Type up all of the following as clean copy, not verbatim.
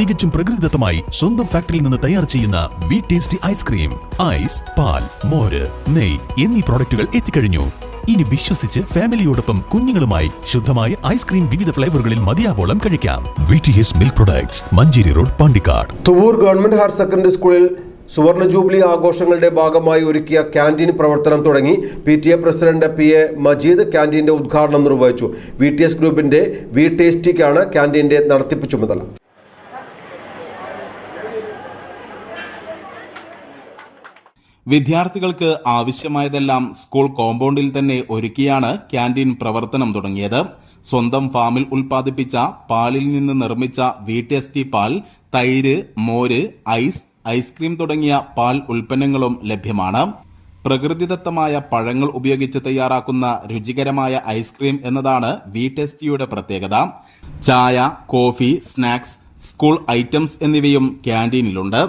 തികച്ചും പ്രകൃതിദത്തമായി സ്വന്തം ഫാക്ടറിയിൽ നിന്ന് തയ്യാർ ചെയ്യുന്ന വി ടേസ്റ്റി ഐസ്ക്രീം, ഐസ്, പാൽ, മോര്, നെയ് എന്നീ പ്രോഡക്റ്റുകൾ എത്തിക്കഴിഞ്ഞു. ഇനി വിശ്വസിച്ച് ഫാമിലിയോടൊപ്പം കുഞ്ഞുങ്ങളുമായി ശുദ്ധമായ ഐസ്ക്രീം വിവിധ ഫ്ലേവറുകളിൽ മതിയാവോളം കഴിക്കാം. VTS milk products, Manjeri road, Pandikkad. Thuvur government higher secondary സ്കൂളിൽ സുവർണ ജൂബിലി ആഘോഷങ്ങളുടെ ഭാഗമായി ഒരുക്കിയ ക്യാൻറ്റീൻ പ്രവർത്തനം തുടങ്ങി. PTA പ്രസിഡന്റ് PA മജീദ് ക്യാൻറ്റീന്റെ ഉദ്ഘാടനം നിർവഹിച്ചു. VTS ഗ്രൂപ്പിന്റെ വി ടേസ്റ്റിക്കാണ് ക്യാൻറ്റീന്റെ നടത്തിപ്പ് ചുമതല. വിദ്യാർത്ഥികൾക്ക് ആവശ്യമായതെല്ലാം സ്കൂൾ കോമ്പൗണ്ടിൽ തന്നെ ഒരുക്കിയാണ് ക്യാൻറ്റീൻ പ്രവർത്തനം തുടങ്ങിയത്. സ്വന്തം ഫാമിൽ ഉൽപ്പാദിപ്പിച്ച പാലിൽ നിന്ന് നിർമ്മിച്ച VTST പാൽ, തൈര്, മോര്, ഐസ്ക്രീം തുടങ്ങിയ പാൽ ഉൽപ്പന്നങ്ങളും ലഭ്യമാണ്. പ്രകൃതിദത്തമായ പഴങ്ങൾ ഉപയോഗിച്ച് തയ്യാറാക്കുന്ന രുചികരമായ ഐസ്ക്രീം എന്നതാണ് VTSTയുടെ പ്രത്യേകത. ചായ, കോഫി, സ്നാക്സ്, സ്കൂൾ ഐറ്റംസ് എന്നിവയും ക്യാൻറ്റീനിലുണ്ട്.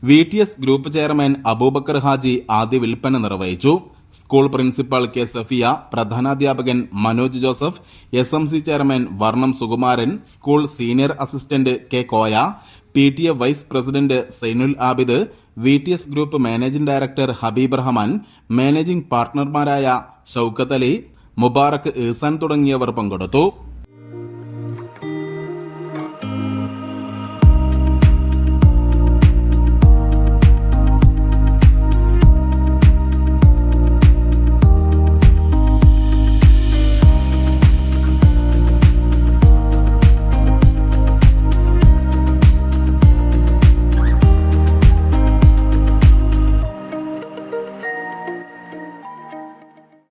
VTS group chairman Aboobacker Haji ആദ്യ വിൽപ്പന നിർവഹിച്ചു. സ്കൂൾ പ്രിൻസിപ്പൽ K സഫിയ, പ്രധാനാധ്യാപകൻ Manoj Joseph, SMC chairman Varnam Sukumaran, school senior assistant K Koya, PTA vice president Sainul Abid, VTS group managing director Habeeb Rahman, managing പാർട്ണർമാരായ ഷൌക്കത്ത് അലി, മുബാറക്, ഈസാൻ തുടങ്ങിയവർ പങ്കെടുത്തു.